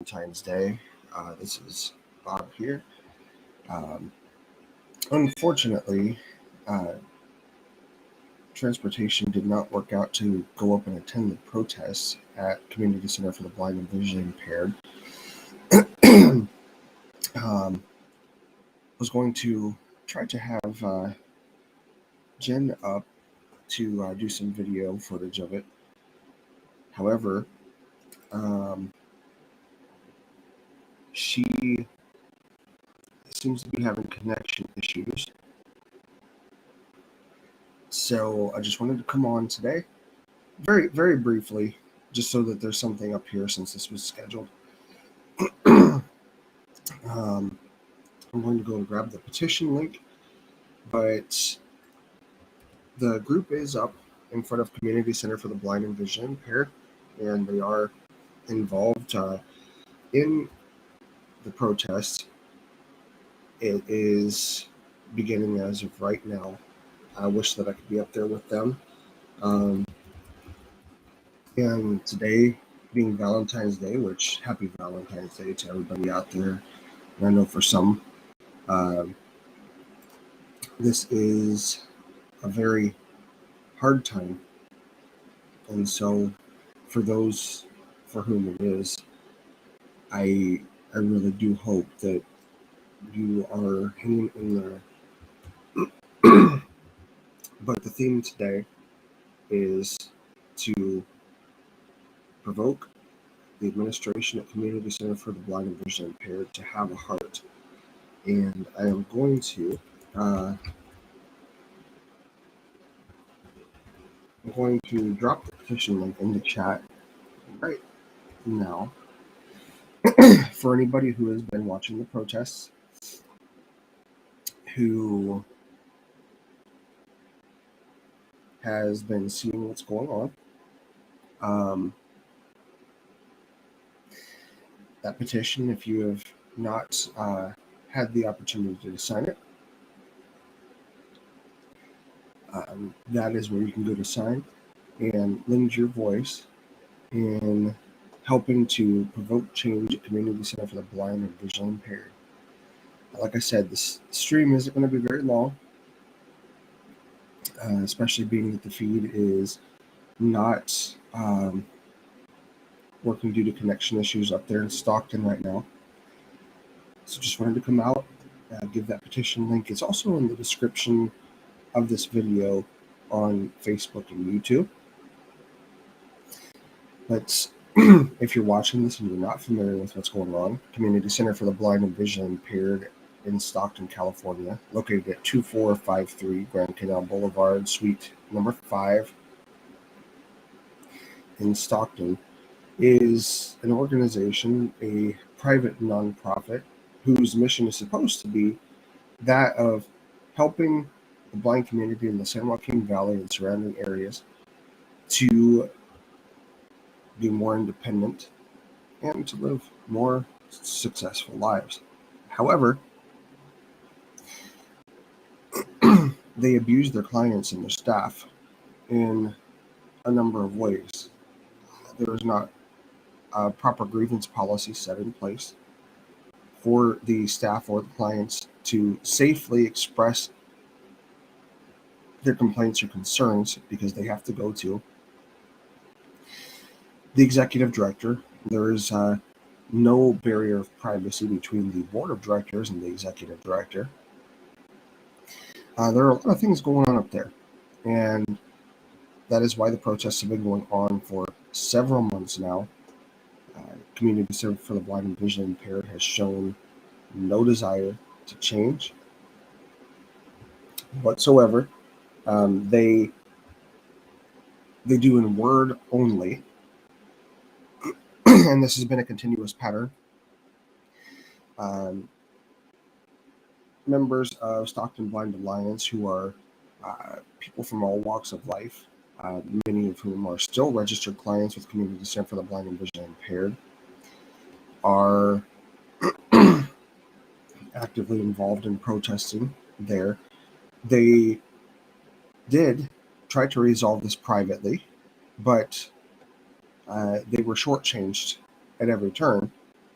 Valentine's Day. This is Bob here. Um, Unfortunately, uh, transportation did not work out to go up and attend the protests at Community Center for the Blind and Visually Impaired. Was going to try to have Jen up to do some video footage of it. However, she seems to be having connection issues. So I just wanted to come on today, very, very briefly, just so that there's something up here since this was scheduled. I'm going to go and grab the petition link, but the group is up in front of Community Center for the Blind and Visually Impaired, and they are involved in the protest. It is beginning as of right now. I wish that I could be up there with them. And today being Valentine's Day, which happy Valentine's Day to everybody out there. And I know for some, this is a very hard time. And so for those for whom it is, I really do hope that you are hanging in there. But the theme today is to provoke the administration at Community Center for the Blind and Visually Impaired to have a heart. And I am going to drop the petition link in the chat right now. For anybody who has been watching the protests, who has been seeing what's going on, that petition, if you have not had the opportunity to sign it, that is where you can go to sign and lend your voice in helping to provoke change at Community Center for the Blind and Visually Impaired. Like I said, this stream isn't going to be very long, especially being that the feed is not working due to connection issues up there in Stockton right now. So just wanted to come out, give that petition link. It's also in the description of this video on Facebook and YouTube. But if you're watching this and you're not familiar with what's going on, Community Center for the Blind and Visually Impaired in Stockton, California, located at 2453 Grand Canal Boulevard, Suite number 5 in Stockton, is an organization, a private nonprofit, whose mission is supposed to be that of helping the blind community in the San Joaquin Valley and surrounding areas to be more independent and to live more successful lives. However, they abuse their clients and their staff in a number of ways. There is not a proper grievance policy set in place for the staff or the clients to safely express their complaints or concerns, because they have to go to the executive director. There is no barrier of privacy between the board of directors and the executive director. There are a lot of things going on up there, and that is why the protests have been going on for several months now. Community Center for the Blind and Visually Impaired has shown no desire to change whatsoever. They do in word only, and this has been a continuous pattern. Members of Stockton Blind Alliance, who are people from all walks of life, many of whom are still registered clients with Community Center for the Blind and Visually Impaired, are actively involved in protesting there. They did try to resolve this privately, but they were shortchanged at every turn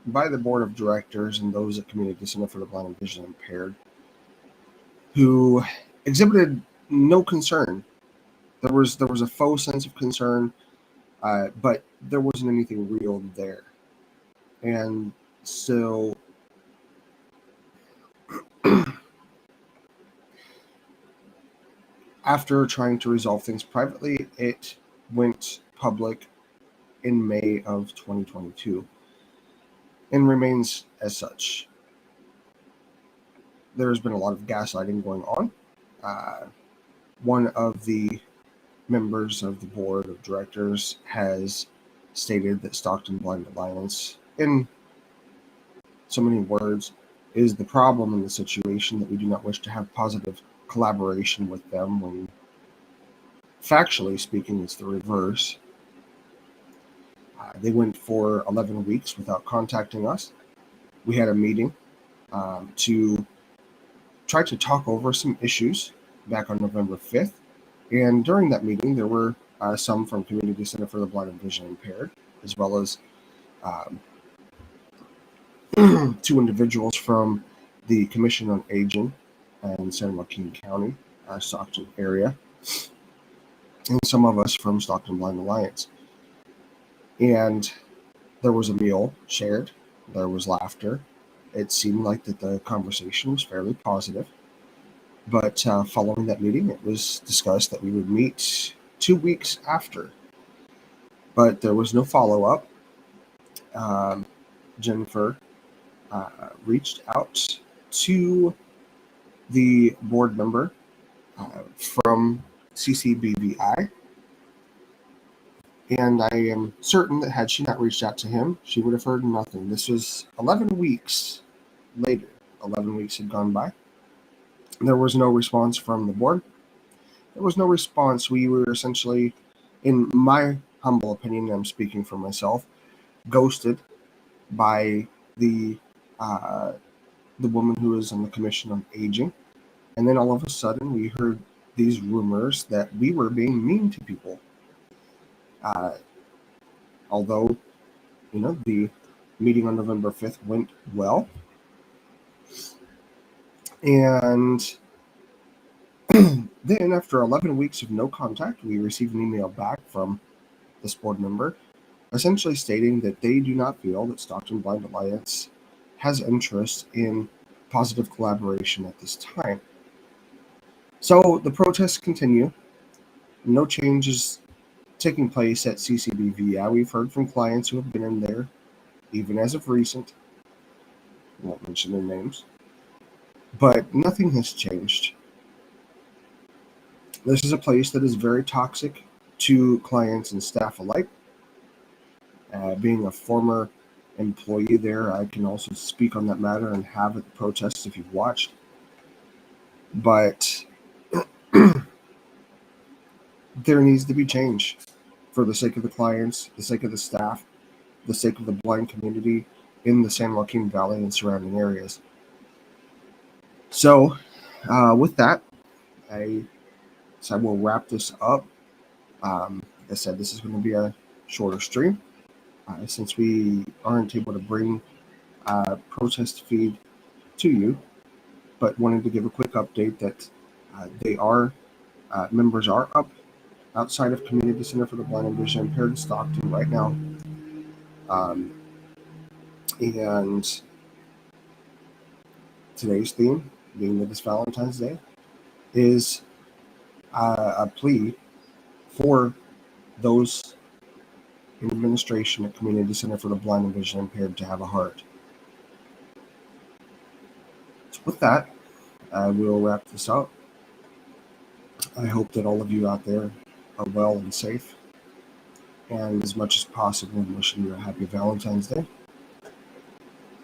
by the board of directors and those at Community Center for the Blind and Visually Impaired, who exhibited no concern. There was a faux sense of concern, but there wasn't anything real there. And so after trying to resolve things privately, it went public in May of 2022 and remains as such. There's been a lot of gaslighting going on. One of the members of the board of directors has stated that Stockton Blind Alliance, in so many words, is the problem in the situation, that we do not wish to have positive collaboration with them, when factually speaking, it's the reverse. They went for 11 weeks without contacting us. We had a meeting to try to talk over some issues back on November 5th. And during that meeting, there were some from Community Center for the Blind and Visually Impaired, as well as 2 individuals from the Commission on Aging in San Joaquin County, Stockton area, and some of us from Stockton Blind Alliance. And there was a meal shared. There was laughter. It seemed like that the conversation was fairly positive. But following that meeting, it was discussed that we would meet 2 weeks after. But there was no follow-up. Jennifer reached out to the board member from CCBVI, and I am certain that had she not reached out to him, she would have heard nothing. This was 11 weeks later. 11 weeks had gone by. There was no response from the board. There was no response. We were essentially, in my humble opinion, I'm speaking for myself, ghosted by the woman who is on the Commission on Aging. And then all of a sudden, we heard these rumors that we were being mean to people. Although, the meeting on November 5th went well. And then, after 11 weeks of no contact, we received an email back from this board member, essentially stating that they do not feel that Stockton Blind Alliance has interest in positive collaboration at this time. So the protests continue. No changes taking place at CCBVI. We've heard from clients who have been in there, even as of recent. I won't mention their names. But nothing has changed. This is a place that is very toxic to clients and staff alike. Being a former employee there, I can also speak on that matter and have at the protests if you've watched. But there needs to be change for the sake of the clients, the sake of the staff, the sake of the blind community in the San Joaquin Valley and surrounding areas. So with that, I will wrap this up. Like I said, this is going to be a shorter stream since we aren't able to bring protest feed to you, but wanted to give a quick update that members are up outside of Community Center for the Blind and Visually Impaired in Stockton right now. And today's theme, being that it's Valentine's Day, is a plea for those in administration at Community Center for the Blind and Visually Impaired to have a heart. So with that, we'll wrap this up. I hope that all of you out there are well and safe, and as much as possible, I'm wishing you a happy Valentine's Day.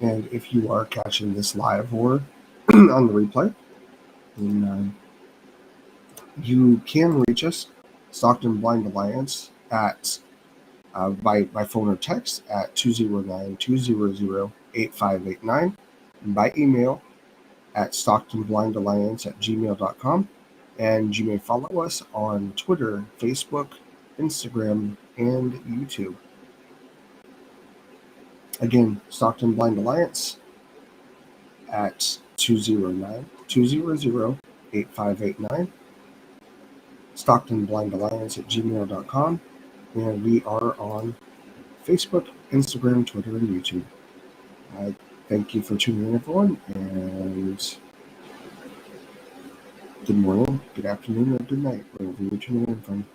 And if you are catching this live or on the replay, then you can reach us, Stockton Blind Alliance, at by phone or text at 209-200-8589, and by email at stocktonblindalliance@gmail.com. And you may follow us on Twitter, Facebook, Instagram, and YouTube. Again, Stockton Blind Alliance at 209-200-8589. Stockton Blind Alliance at gmail.com. And we are on Facebook, Instagram, Twitter, and YouTube. Thank you for tuning in, everyone, and good morning, good afternoon, or good night, wherever you're tuning in from.